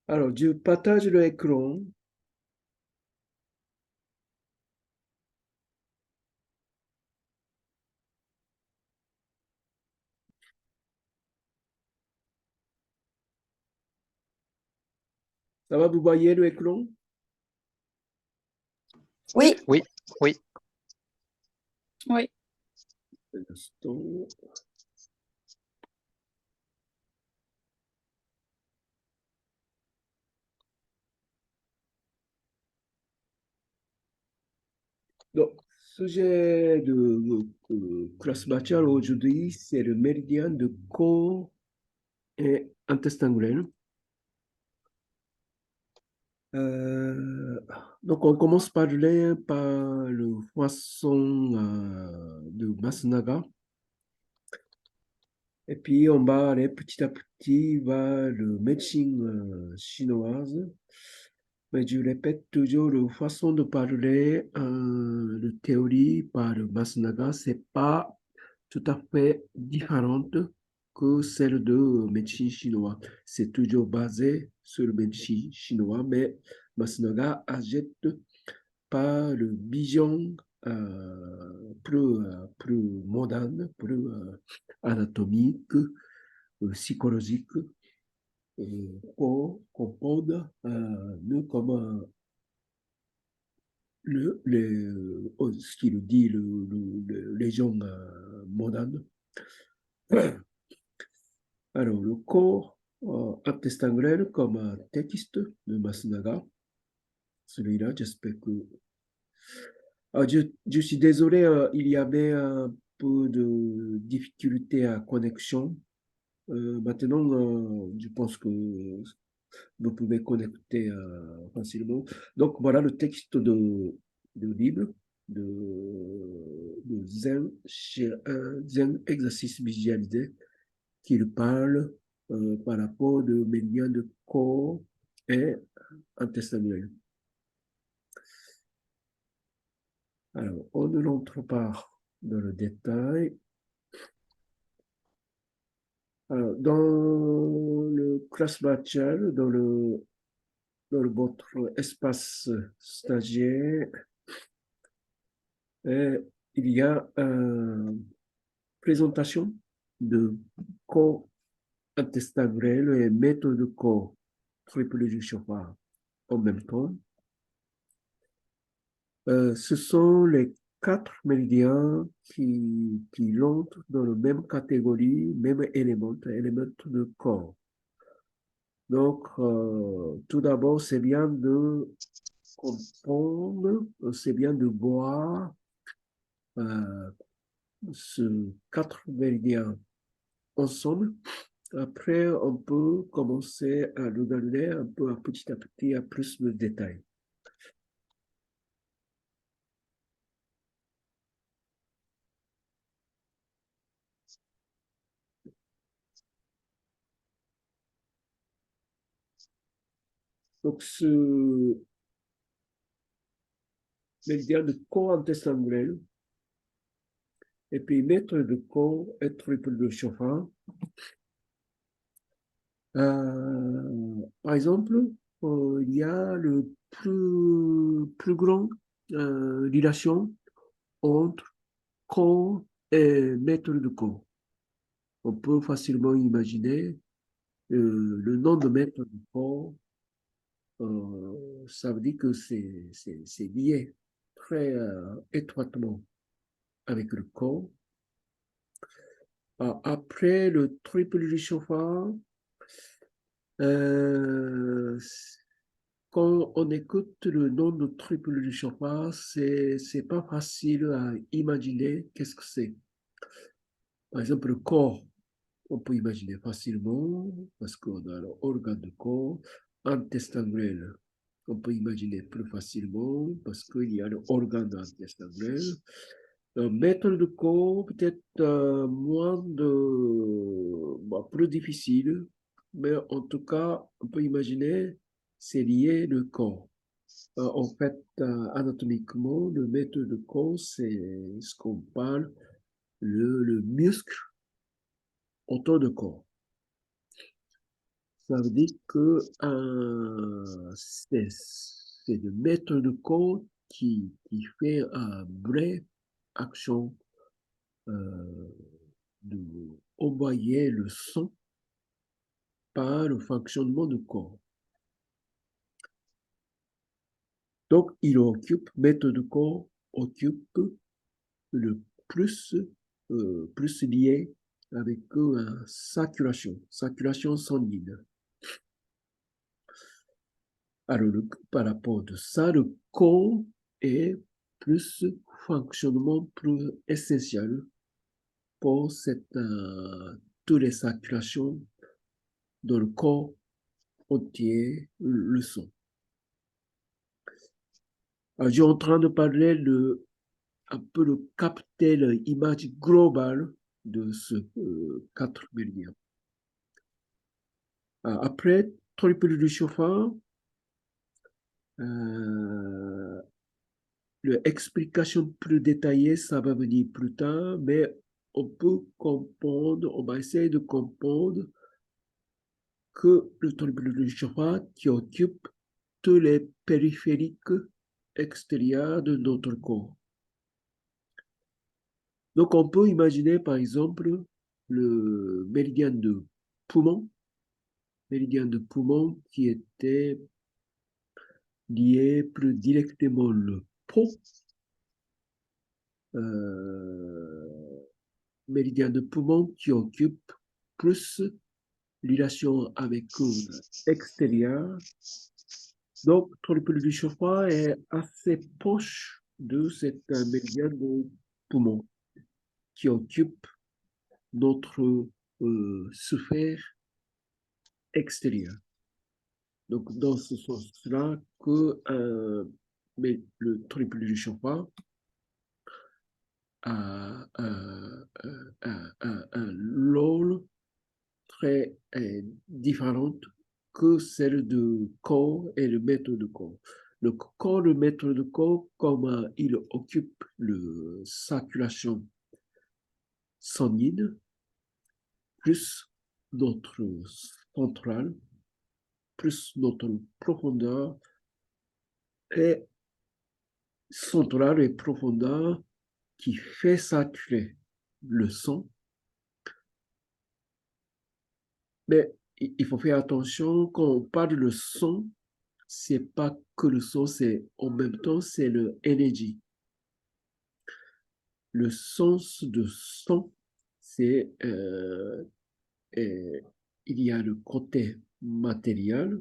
Alors, je partage l'écran. Ça va, vous voyez l'écran? Oui, Oui, oui. oui. Un instant. Donc, sujet de classe matière aujourd'hui, c'est le méridien de corps et intestin grêle. Donc, on commence par le poisson de Masnaga. Et puis, on va aller petit à petit vers le médecine chinoise. Mais je répète toujours, la façon de parler de théorie par Masnaga, c'est pas tout à fait différente que celle de médecine chinois. C'est toujours basé sur le médecine chinois, mais Masnaga ajoute par le vision plus moderne, plus anatomique, psychologique, pour comprendre nous comment ce qu'il dit les gens modernes. Alors, le corps intestin grêle comme texte de Masunaga, celui-là, j'espère que... je suis désolé, il y avait un peu de difficulté à connexion. Maintenant, je pense que vous pouvez connecter facilement. Donc, voilà le texte de livre de Zen, Zen exercice visualisé qui parle par rapport de mes liens de corps et intestinal. Alors, on ne rentre pas dans le détail. Alors, dans le class match, dans votre espace stagiaire, il y a une présentation de corps intestin grêle et méthode de corps triple du chauffard en même temps. Ce sont les quatre méridiens qui entrent dans la même catégorie, même élément de corps. Donc, tout d'abord, c'est bien de comprendre, c'est bien de voir ces quatre méridiens ensemble. Après, on peut commencer à le donner un peu à petit à plus de détails. Donc, ce méridien de corps intestin grêle et puis mettre de corps et triple de chauffard. Par exemple, il y a le plus grand relation entre corps et maître de corps. On peut facilement imaginer le nom de maître de corps, ça veut dire que c'est lié très étroitement avec le corps. Après le triple du chauffard, quand on écoute le nom de triple du chauffard, c'est pas facile à imaginer qu'est-ce que c'est. Par exemple, le corps, on peut imaginer facilement parce qu'on a l'organe de corps, intestin grêle. On peut imaginer plus facilement parce qu'il y a l'organe d'intestin grêle. Maître de corps, peut-être plus difficile, mais en tout cas, on peut imaginer c'est lié le corps. En fait, anatomiquement, le maître de corps, c'est ce qu'on parle, le muscle autour du corps. Ça veut dire que c'est le maître de corps qui fait une vraie action euh, de envoyer le sang par le fonctionnement du corps. Donc, maître de corps occupe le plus, plus lié avec la circulation sanguine. Alors, par rapport de ça, le corps est plus fonctionnement plus essentiel pour toutes les circulations dans le corps entier, le sang. Alors, je suis en train de parler un peu de capter l'image globale de ce quatre méridiens. Après, triple du chauffard, l'explication plus détaillée, ça va venir plus tard, mais on peut comprendre, on va essayer de comprendre que le triple du chauffard qui occupe tous les périphériques extérieurs de notre corps. Donc, on peut imaginer, par exemple, le méridien de poumon qui était lié plus directement le peau, méridien de poumon qui occupe plus relation avec l'extérieur. Donc, triple du chauffard est assez proche de cet méridien de poumon qui occupe notre sphère extérieure. Donc, dans ce sens-là, mais le triple du chauffard a un rôle très différent que celle du corps et le maître de corps. Le corps, le maître de corps, comme il occupe la circulation sanguine, plus notre centrale, plus notre profondeur est centrale et profondeur qui fait circuler le sang. Mais il faut faire attention quand on parle de sang, c'est pas que le sang, c'est en même temps c'est le énergie. Le sens de sang, c'est il y a le côté matériel,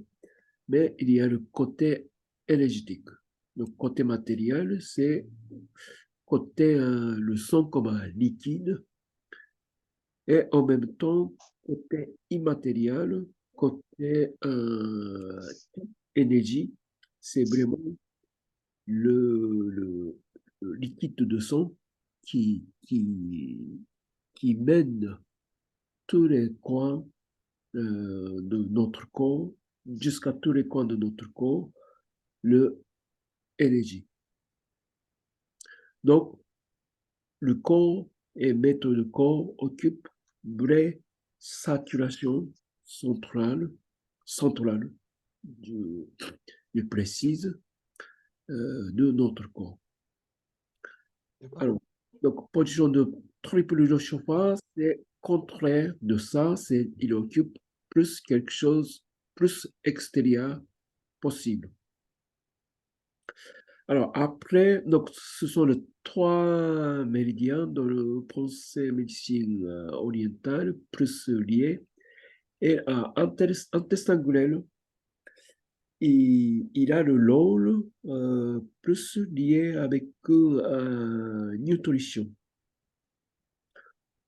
mais il y a le côté énergétique. Le côté matériel, c'est côté le sang comme un liquide, et en même temps, côté immatériel, côté énergie, c'est vraiment le liquide de sang qui, qui, qui mène tous les coins de notre corps, jusqu'à tous les coins de notre corps, le énergie. Donc, le corps et maître de corps occupent vraie circulation centrale je précise, de notre corps. Alors, donc, position de triple de chauffard, c'est contraire de ça, c'est il occupe plus quelque chose, plus extérieur possible. Alors, après, donc, ce sont les trois méridiens dans le pensée médecine orientale, plus liés, et intestin grêle, il a le rôle plus lié avec nutrition,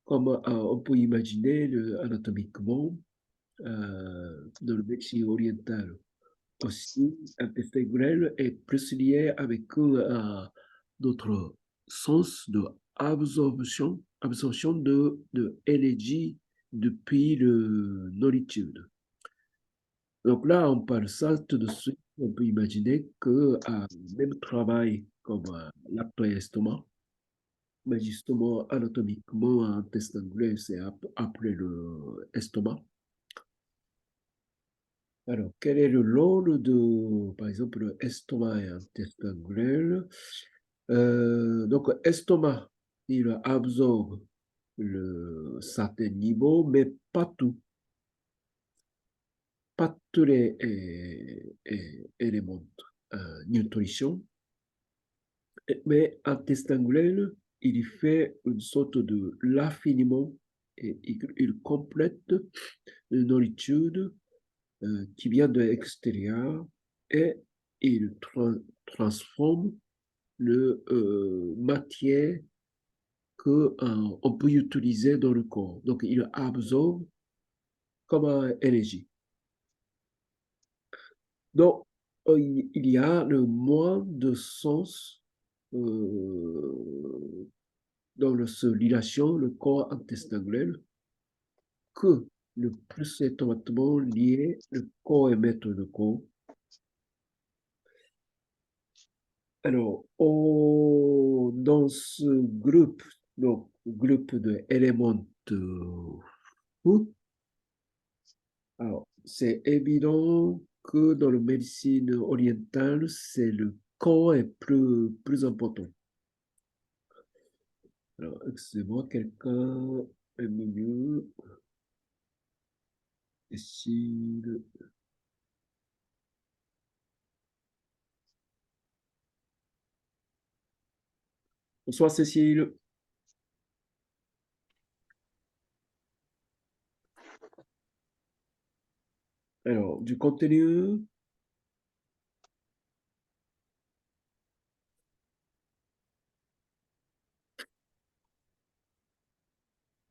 comme on peut imaginer anatomiquement dans le médecine orientale. Aussi, intestin grêle est plus lié avec notre sens de absorption de énergie depuis la nourriture. Donc là, on parle ça tout de suite. On peut imaginer que même travail comme l'après-estomac, mais justement, anatomiquement, un intestin grêle, c'est après le estomac. Alors, quel est le rôle de, par exemple, le estomac et intestin grêle? Donc, estomac, il absorbe le certain niveau, mais pas tout, pas tous les éléments nutrition. Mais intestin grêle, il fait une sorte de l'affinement et il complète la nourriture qui vient de l'extérieur et il transforme le matière que on peut utiliser dans le corps. Donc, il absorbe comme énergie. Donc, il y a le moins de sens dans le relation, le corps intestin grêle, que le plus étroitement lié le corps et maître de corps. Alors, dans ce groupe, donc groupe d'éléments food, alors c'est évident que dans la médecine orientale, c'est le corps est plus important. Alors, excusez-moi, quelqu'un est mieux. Cécile. Bonsoir Cécile. Alors, du contenu.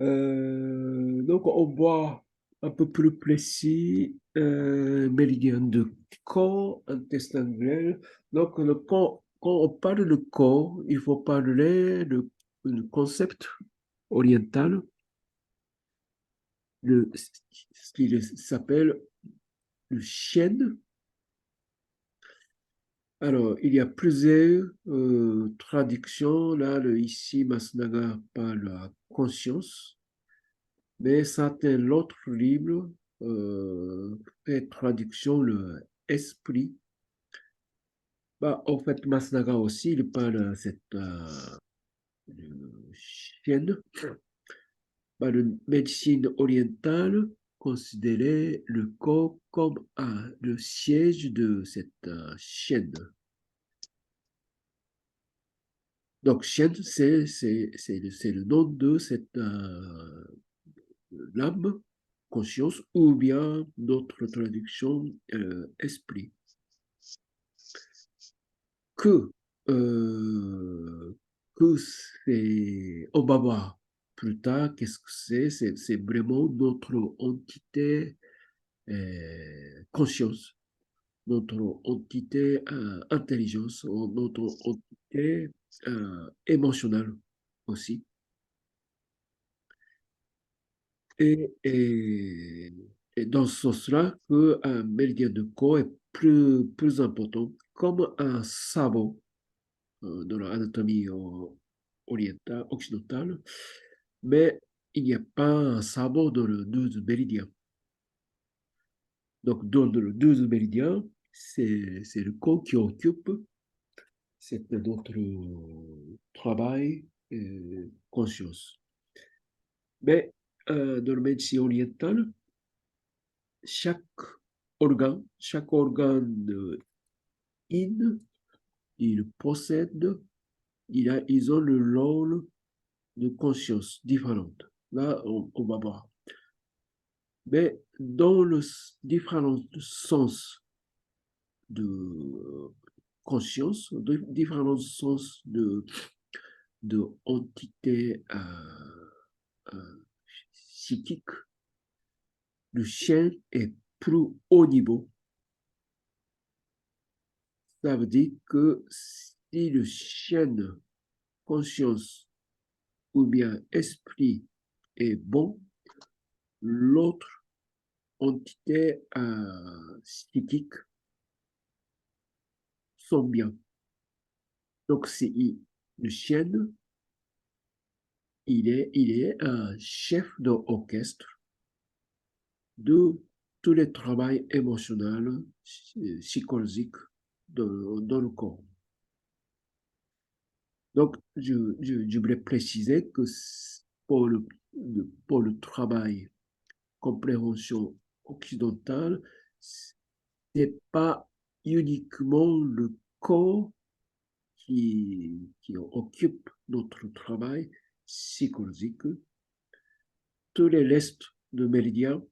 Donc, on voit un peu plus précis méridien de corps, intestin grêle. Donc, quand on parle de corps, il faut parler de le concept oriental, ce qui s'appelle le chêne. Alors, il y a plusieurs traductions. Là, ici, Masnaga parle la conscience. Mais certains autres livres fait traduction le esprit. Bah, en fait, Masnaga aussi, il parle de cette chienne. Bah, la médecine orientale considérait le corps comme le siège de cette chienne. Donc, chienne, c'est le nom de cette l'âme, conscience, ou bien d'autres traductions, esprit. Que, euh, que c'est, on va voir plus tard qu'est-ce que c'est vraiment notre entité conscience, notre entité intelligence, notre entité émotionnelle aussi. Et, et, et dans ce sens-là, qu'un méridien de corps est plus important, comme un sabot dans l'anatomie orientale, occidentale, mais il n'y a pas un sabot dans le 12 méridien. Donc, dans le 12 méridien, c'est le corps qui occupe, c'est notre travail et conscience. Mais dans la médecine orientale, chaque chaque organe il possède, ils ont le rôle de conscience différente. Là, on va voir. Mais dans le différents sens de conscience, différents sens de entité psychique, le chien est plus haut niveau. Ça veut dire que si le chien conscience ou bien esprit est bon, l'autre entité psychique sont bien. Donc, c'est le chien, il est un chef d'orchestre de tous les travaux émotionnels, psychologiques dans le corps. Donc, je voulais préciser que pour le travail compréhension occidentale, ce n'est pas uniquement le corps qui occupe notre travail psychologique. Tous les restes de méridiens,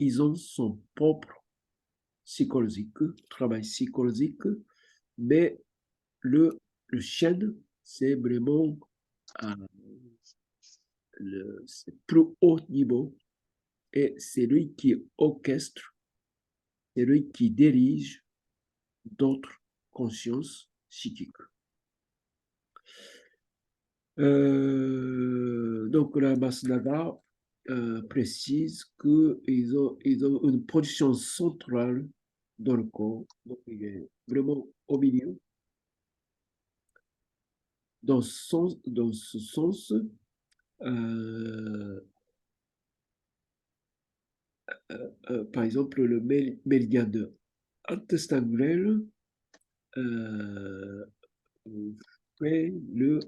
ils ont son propre psychologique, travail psychologique, mais le chêne, c'est vraiment à c'est plus haut niveau et c'est lui qui orchestre, c'est lui qui dirige d'autres consciences psychiques. Donc la Masnada précise qu'ils ils ont une position centrale dans le corps, donc il est vraiment au milieu. Dans ce sens, euh, par exemple, le méridien de intestin euh, fait le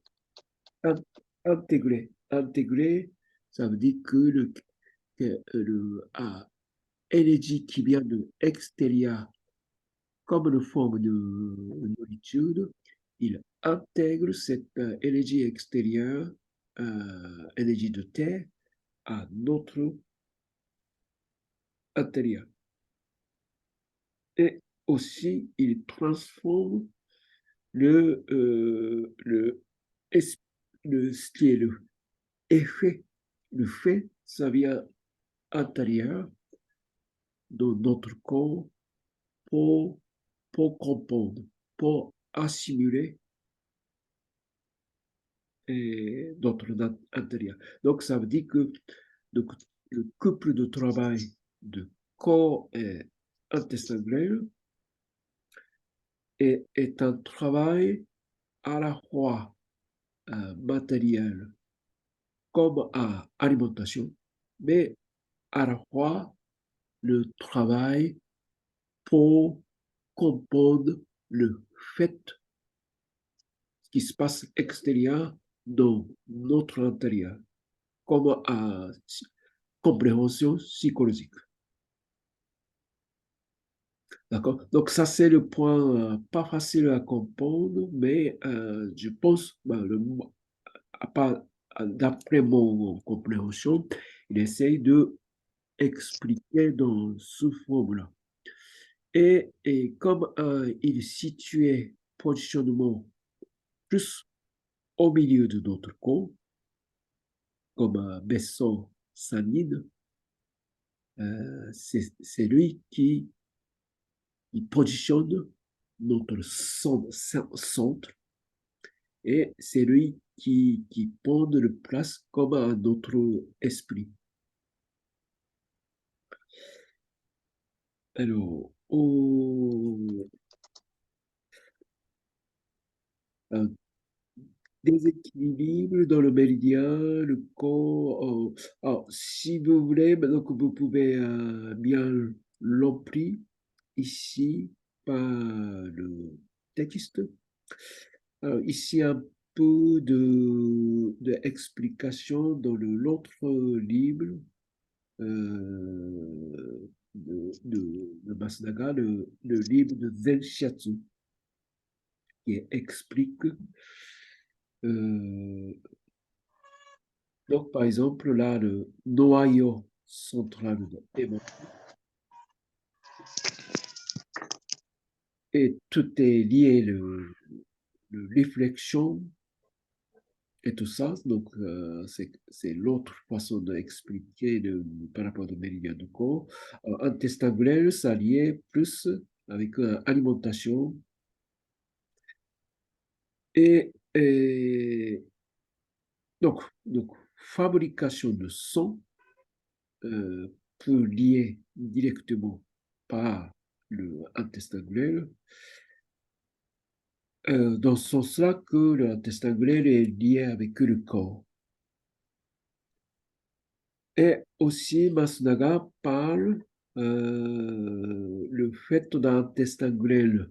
intégré. Intégré, ça veut dire que énergie qui vient de l'extérieur comme une forme de nourriture, il intègre cette énergie extérieure, énergie de terre, à notre intérieur. Et aussi, il transforme le, es- ce qui est le effet, le fait, ça vient intérieur de notre corps pour, pour comprendre, pour assimiler notre intérieur. Donc, ça veut dire que le, le couple de travail de corps et intestin grêle est un travail à la fois matériel comme à alimentation, mais à la fois le travail pour comprendre le fait qui se passe extérieur dans notre intérieur, comme à compréhension psychologique. D'accord? Donc ça, c'est le point pas facile à comprendre, mais je pense, ben, d'après mon compréhension, il essaye de expliquer dans ce forme-là. Et comme il situait positionnement plus au milieu de notre corps, comme un vaisseau sanguine, c'est lui qui positionne notre centre et c'est lui qui prend de la place comme à notre esprit. Alors, un déséquilibre dans le méridien, le corps. Alors, si vous voulez, donc vous pouvez bien l'emplir ici par le texte. Alors, ici, un peu de explication dans l'autre livre de Masnaga, le livre de Zen Shiatsu, qui explique. euh, donc, par exemple, là, le noyau central de l'émotion, et tout est lié, le réflexion et tout ça. Donc, c'est l'autre façon d'expliquer par rapport au méridien du corps. Intestin grêle, ça lié plus avec alimentation et donc, fabrication de son peut lier directement par le intestin grêle, dans ce sens-là que l'intestin grêle est lié avec le corps. Et aussi, Masunaga parle le fait d'un intestin grêle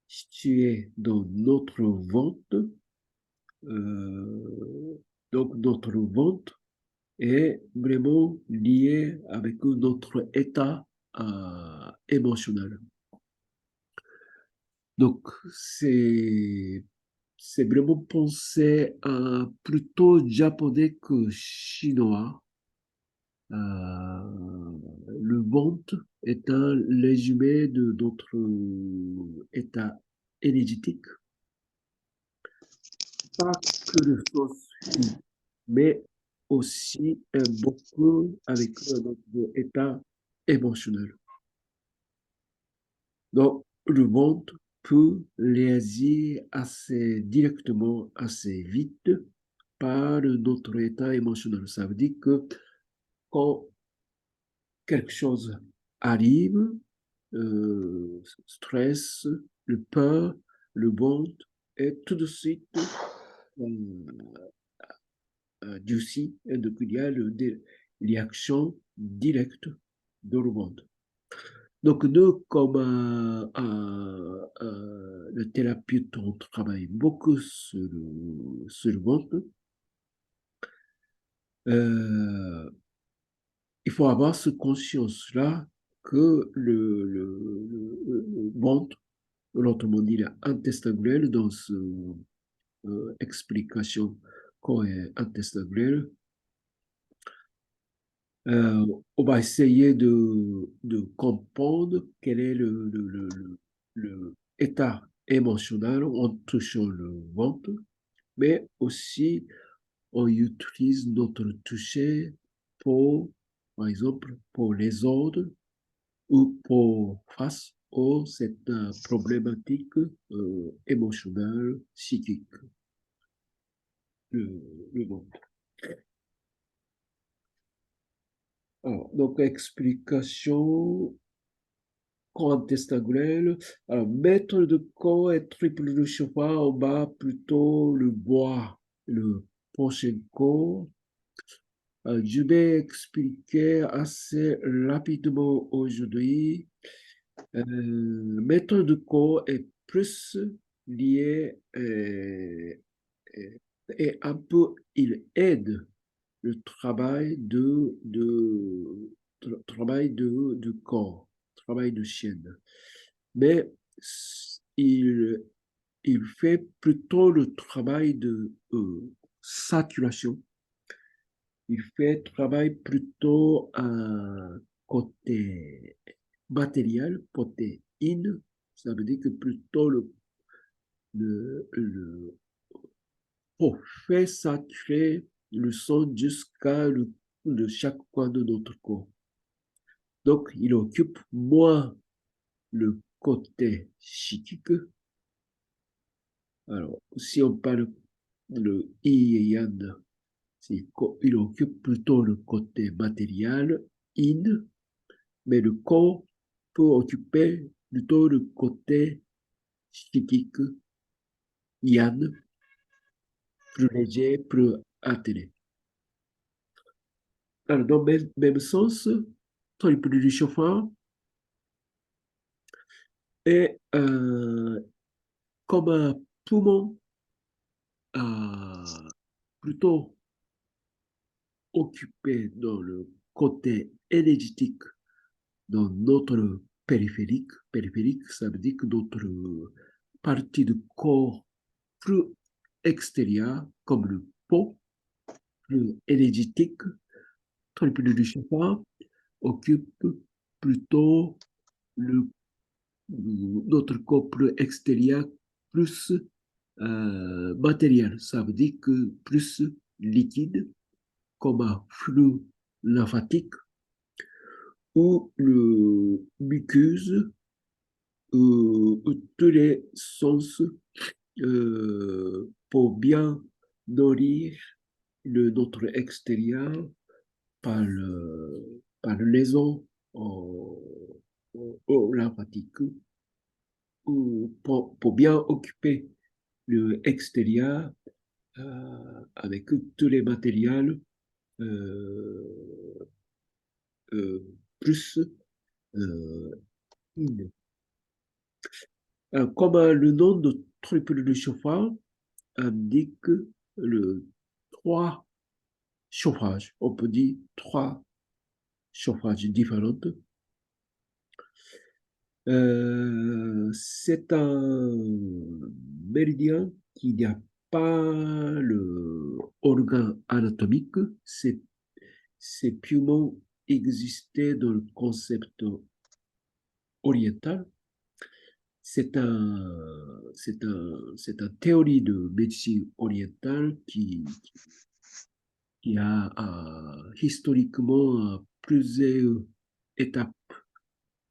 situé dans notre ventre, donc notre ventre est vraiment lié avec notre état émotionnel. Donc, c'est vraiment pensé plutôt japonais que chinois. Le ventre est un résumé de notre état énergétique, pas que le sens physique, mais aussi beaucoup avec notre état émotionnel. Donc, le ventre peut réagir assez directement, assez vite par notre état émotionnel. Ça veut dire que quand quelque chose arrive, stress, le peur, le ventre, et tout de suite, durci, et donc il y a des réactions directes de le ventre. Donc, nous, comme le thérapeute, on travaille beaucoup sur le ventre. Il faut avoir cette conscience-là que le ventre, autrement dit l'intestin grêle, dans cette explication qu'on est intestin grêle, on va essayer de comprendre quel est le état émotionnel en touchant le ventre, mais aussi on utilise notre toucher pour, par exemple, pour les ordres ou pour face à cette problématique émotionnelle, psychique, le ventre. Alors, donc, explication intestinale. Alors, maître de corps et triple de cheval, on va plutôt le bois, le prochain corps. Je vais expliquer assez rapidement aujourd'hui. Maître de corps est plus lié et un peu, il aide le travail de corps, travail de chaîne. Mais il, il fait plutôt le travail de saturation. Il fait travail plutôt côté matériel, côté in. Ça veut dire que plutôt le pour faire saturer le son jusqu'à chaque coin de notre corps. Donc, il occupe moins le côté psychique. Alors, si on parle le yin et yang, il occupe plutôt le côté matériel, yin, mais le corps peut occuper plutôt le côté psychique, yang, plus léger, plus altéré. Alors, dans le même sens, quand il peut du chauffard, et comme un poumon plutôt occupé dans le côté énergétique, dans notre périphérique, ça veut dire que notre partie du corps plus extérieure, comme le peau, plus énergétique, triple du chauffard, occupe plutôt le, notre corps plus extérieur, plus matériel. Ça veut dire que plus liquide, comme un flux lymphatique, ou le muqueuse, tous les sens pour bien nourrir notre extérieur par le liaison au lymphatique, ou pour bien occuper le extérieur avec tous les matériels euh, plus euh, in. Alors, comme le nom de triple de chauffage indique le trois chauffages, on peut dire trois chauffages différents. C'est un méridien qui n'a pas le organe anatomique, c'est purement existé dans le concept oriental. C'est un théorie de médecine orientale qui a historiquement plusieurs étapes.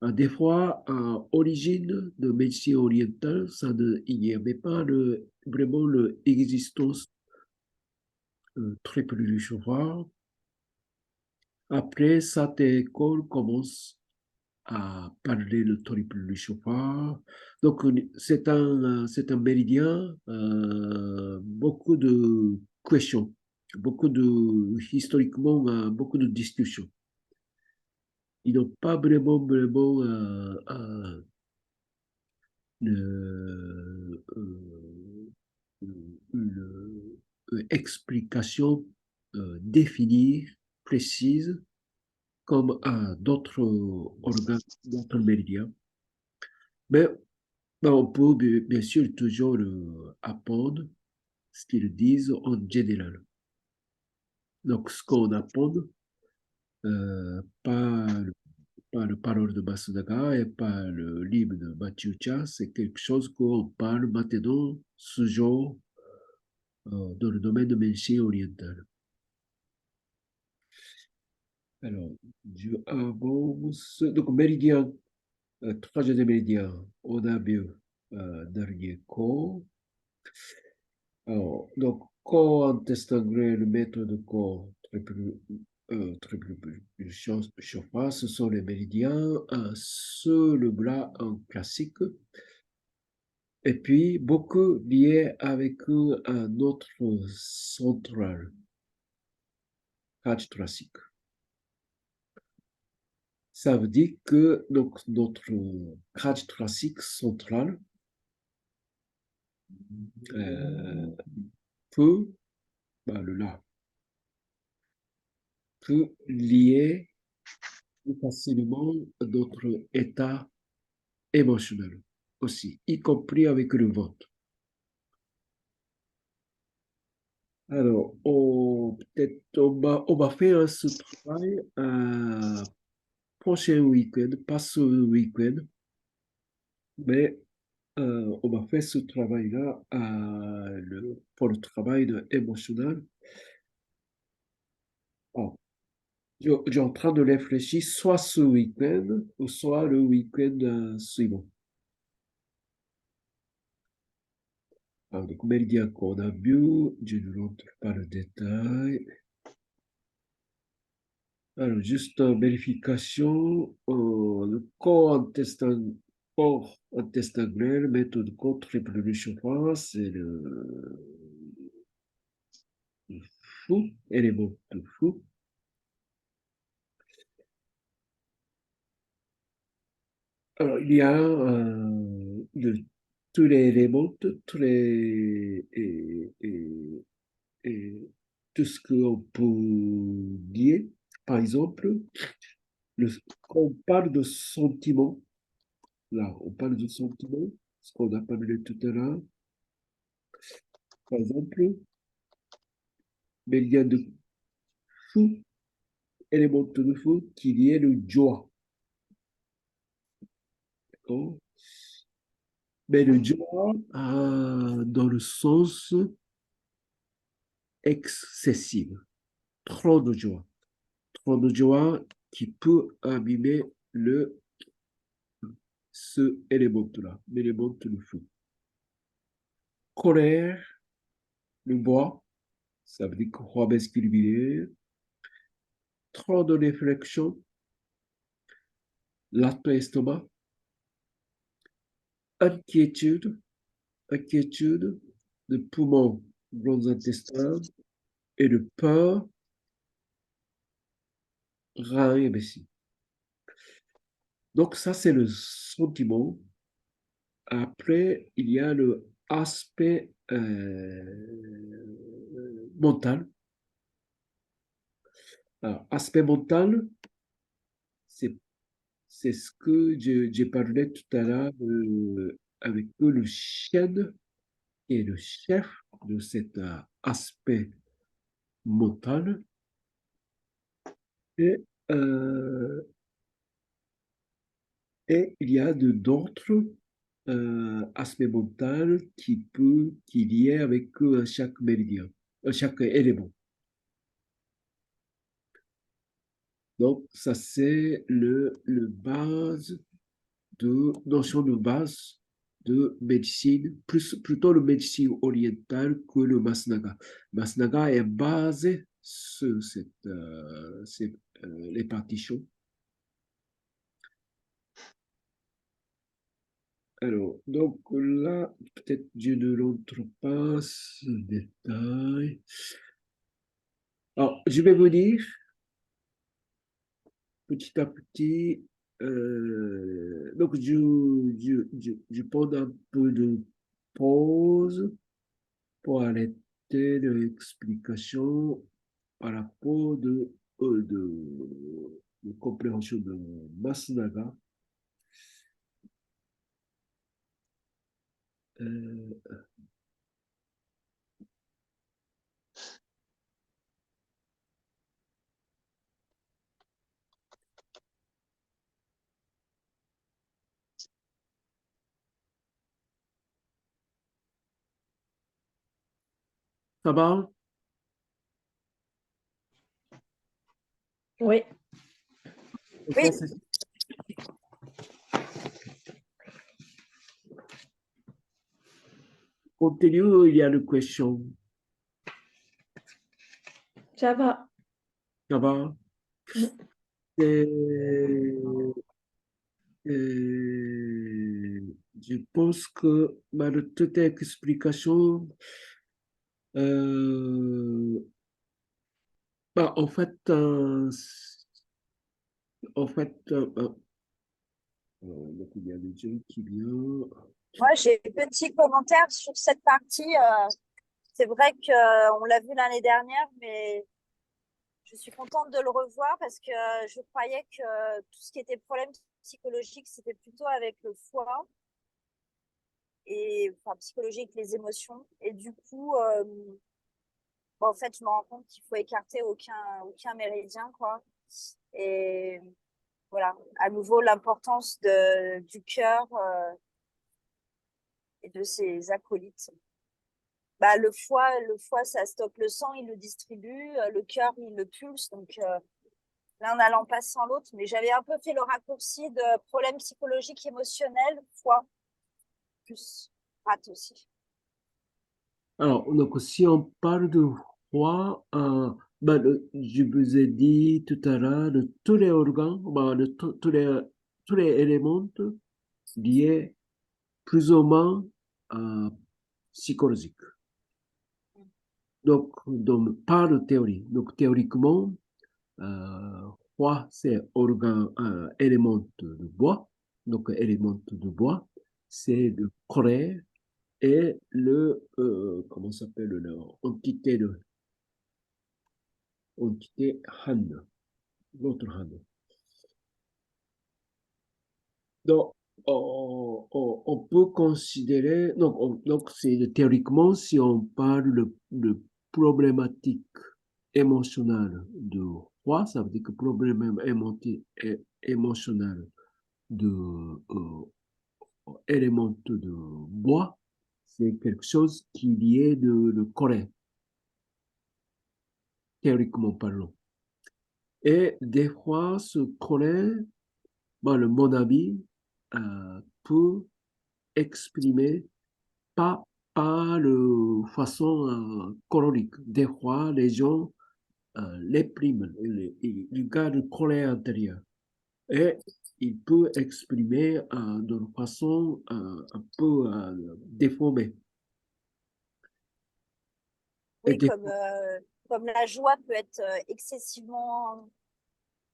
Des fois, à origine de médecine orientale, il n'y avait pas vraiment l'existence très plurichauffard. Après, cette école commence à parler le triple chauffard. Donc, c'est un méridien, beaucoup de questions, historiquement, beaucoup de discussions. Ils n'ont pas vraiment le, explication définie, précise, comme d'autres organes, d'autres méridiens. Mais on peut bien sûr toujours apprendre ce qu'ils disent en général. Donc, ce qu'on apprend par, par le parole de Masunaga et par le livre de Mathieu Cha, c'est quelque chose qu'on parle maintenant ce jour dans le domaine de médecine orientale. Alors, donc méridien, troisième méridien, on a vu dernier cours. Alors, donc, corps intestin grêle, le méthode corps triple chauffage, ce sont les méridiens, un seul bras en classique, et puis beaucoup liés avec un autre central, cage thoracique. Ça veut dire que donc, notre cage thoracique central peut, le là, peut lier plus facilement notre état émotionnel aussi, y compris avec le ventre. Alors, peut-être on va faire ce travail prochain week-end, pas ce week-end, mais on va faire ce travail-là pour le travail émotionnel. Oh, je suis en train de réfléchir soit ce week-end ou soit le week-end suivant. Alors, donc, méridien qu'on a vu, je ne rentre pas le détail. Alors, juste en vérification, le corps intestinal, méthode corps triple réchauffement, c'est le fou, élément de fou. Alors, il y a tous les éléments, et tout ce qu'on peut dire. Par exemple, quand on parle de sentiment, là, on parle de sentiment, ce qu'on a parlé tout à l'heure. Par exemple, mais il y a de fous éléments de fou qu'il y ait le joie. D'accord. Mais le joie dans le sens excessif, trop de joie. Trop de joie qui peut abîmer ce élément-là, l'élément de fou. Colère, le bois, ça veut dire roi basculer, trop de réflexion, l'estomac, inquiétude, inquiétude, de poumons, grands intestins et de peur, rend imbécile. Donc ça, c'est le sentiment. Après, il y a le aspect mental. Alors, aspect mental, c'est c'est ce que j'ai parlé tout à l'heure avec le chien et le chef de cet aspect mental. Et, euh, et il y a d'autres aspects mentaux qui liés avec chaque méridien, chaque élément. Donc, ça, c'est le base de notion de base de médecine, plutôt le médecine orientale que le Masnaga. Masnaga est basé sur les partitions. Alors, donc là, peut-être je ne rentre pas ce détail. Alors, je vais vous dire petit à petit. Donc, je prends un peu de pause pour arrêter l'explication par rapport de compréhension de Masnaga. Euh, Ça va? Oui. Ça, Oui. c'est- Continue, il y a une question. Ça va. Ça va? Mm. Et, je pense que de toute explication, euh, en fait, donc il y a des gens qui viennent. Moi, j'ai petit commentaire sur cette partie. C'est vrai qu'on l'a vu l'année dernière, mais je suis contente de le revoir parce que je croyais que tout ce qui était problème psychologique, c'était plutôt avec le foie et enfin psychologique, les émotions. Et du coup, en fait, je me rends compte qu'il faut écarter aucun méridien, quoi. Et voilà, à nouveau l'importance du cœur et de ses acolytes. Bah, le foie, ça stocke le sang, il le distribue, le cœur, il le pulse. Donc, l'un n'allant pas sans l'autre. Mais j'avais un peu fait le raccourci de problèmes psychologiques, émotionnels, foie, plus rate aussi. Alors, donc, si on parle de froid, je vous ai dit tout à l'heure de tous les organes, tous les éléments liés plus ou moins psychologiques. Donc, pas de théorie. Donc, théoriquement, froid, c'est élément de bois. Donc, élément de bois, c'est le colère et comment s'appelle entité Han, l'autre Han. Donc, on peut considérer, donc c'est théoriquement, si on parle de problématique émotionnelle de froid, ça veut dire que problème émotionnel de élément de bois, c'est quelque chose qui est lié de colère, théoriquement parlant. Et des fois, ce colère, mon avis, peut exprimer pas, pas de façon chronique. Des fois, les gens l'expriment, ils gardent colère intérieure. Et il peut exprimer d'une façon un peu déformée. Et Oui, comme la joie peut être excessivement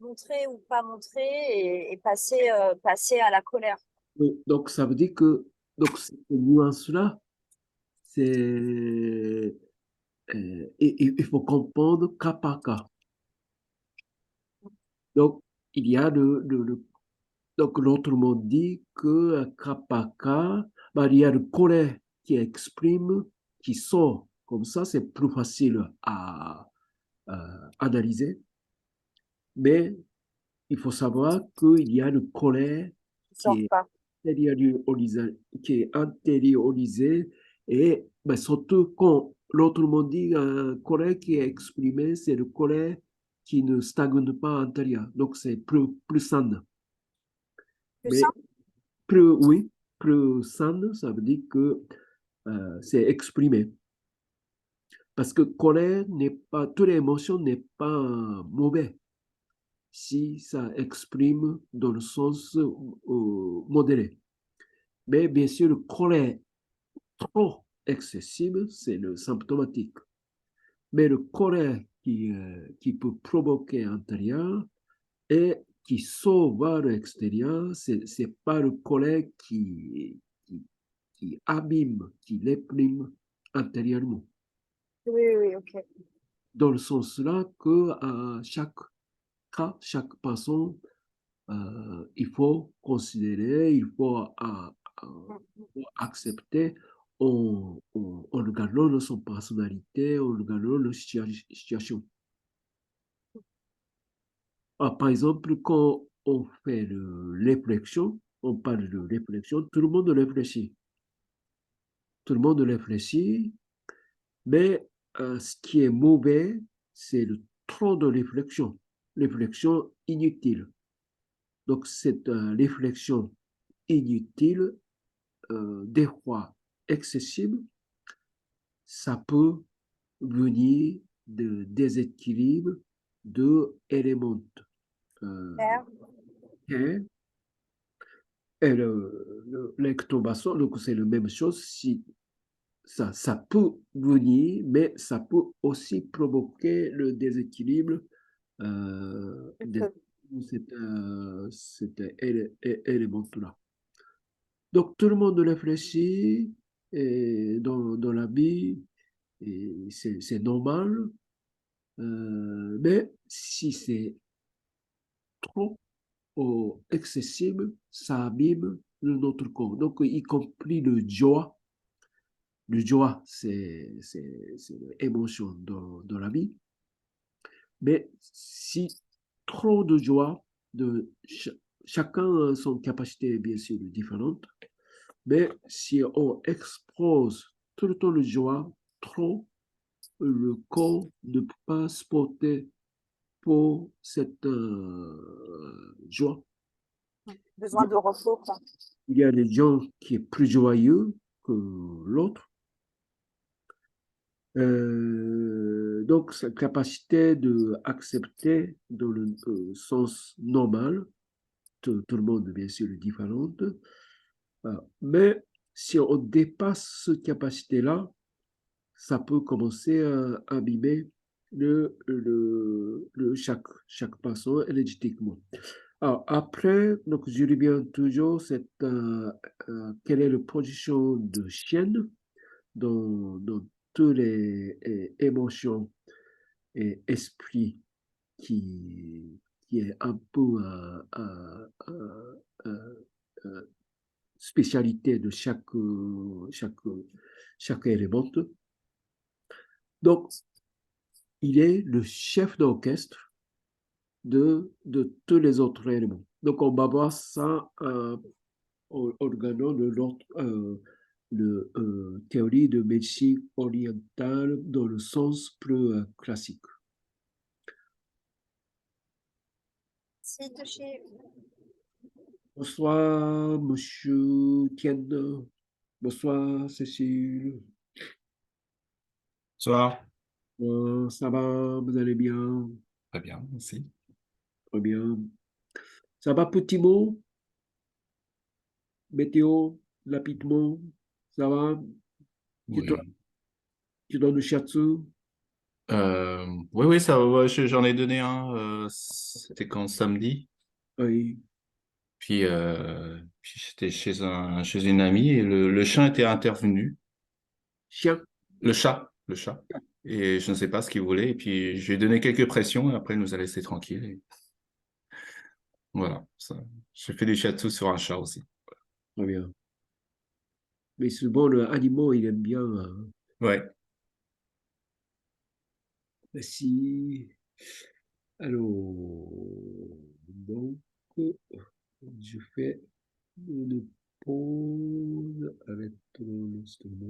montrer ou pas montrer et passer, passer à la colère. Oui, donc, ça veut dire que donc, cette nuance-là, c'est, il faut comprendre cas par cas. Donc, il y a donc l'autre monde dit que cas par cas, bah, il y a le colère qui exprime, qui sort. Comme ça, c'est plus facile à analyser. Mais il faut savoir qu'il y a le colère Il qui sort est pas. intériorisé, intériorisé et ben, surtout quand l'autre monde dit colère qui est exprimé, c'est le colère qui ne stagne pas à l'intérieur. Donc c'est plus sain. Que ça, Mais plus, oui, plus sain, ça veut dire que c'est exprimé. Parce que colère n'est pas, toute émotion n'est pas mauvais si ça exprime dans le sens modéré. Mais bien sûr, le colère trop excessive, c'est le symptomatique. Mais le colère qui peut provoquer à l'intérieur et qui sort vers l'extérieur, c'est pas le colère qui abîme, qui l'éprime intérieurement. oui, oui, ok. Dans le sens là que chaque cas, chaque personne, il faut considérer, il faut accepter en regardant de son personnalité, en regardant la situation. Par exemple, quand on fait réflexion, on parle de réflexion, tout le monde réfléchit. Tout le monde réfléchit, mais ce qui est mauvais, c'est le trop de réflexion inutile. Donc, cette réflexion inutile, des fois excessive, ça peut venir de déséquilibre de éléments euh, Faire. et, et l'électrobasson, donc c'est la même chose. Si ça peut venir, mais ça peut aussi provoquer le déséquilibre de cet élément-là. Donc tout le monde réfléchit dans la vie, et c'est normal, mais si c'est trop excessive, ça abîme notre corps. Donc, y compris le joie. Le joie, c'est l'émotion dans la vie. Mais si trop de joie, chacun a son capacité, bien sûr, différente. Mais si on expose tout le temps le joie, trop, le corps ne peut pas se porter pour cette joie. Il y Besoin a de repos, quoi. il y a des gens qui sont plus joyeux que l'autre. Donc, cette capacité d'accepter dans le sens normal, tout le monde, bien sûr, est différente. Mais si on dépasse cette capacité-là, ça peut commencer à abîmer chaque personne énergétiquement. Alors, après, donc, je reviens toujours quelle est la position de chienne dans toutes les émotions et esprits qui est un peu spécialité de chaque élément. Donc, il est le chef d'orchestre de tous les autres éléments. Donc, on va voir ça en regardant théorie de médecine orientale dans le sens plus classique. Si, touché. Bonsoir, monsieur Tienne. Bonsoir, Cécile. Bonsoir. Ça va, vous allez bien? Très bien, merci. Très bien. Ça va, petit mot? Météo, rapidement? Ça va? Tu Oui, donnes le shiatsu? Oui, oui, ça, ouais, j'en ai donné un. C'était quand samedi. Oui. Puis j'étais chez une amie et le chien était intervenu. Chien. Le chat. Et je ne sais pas ce qu'il voulait. Et puis je lui ai donné quelques pressions et après il nous a laissé tranquille. Et voilà. Ça. J'ai fait du shiatsu sur un chat aussi. Très bien. Mais souvent, l'animal, il aime bien. Ouais. Si. Alors, donc, je fais une pause avec ton instrument.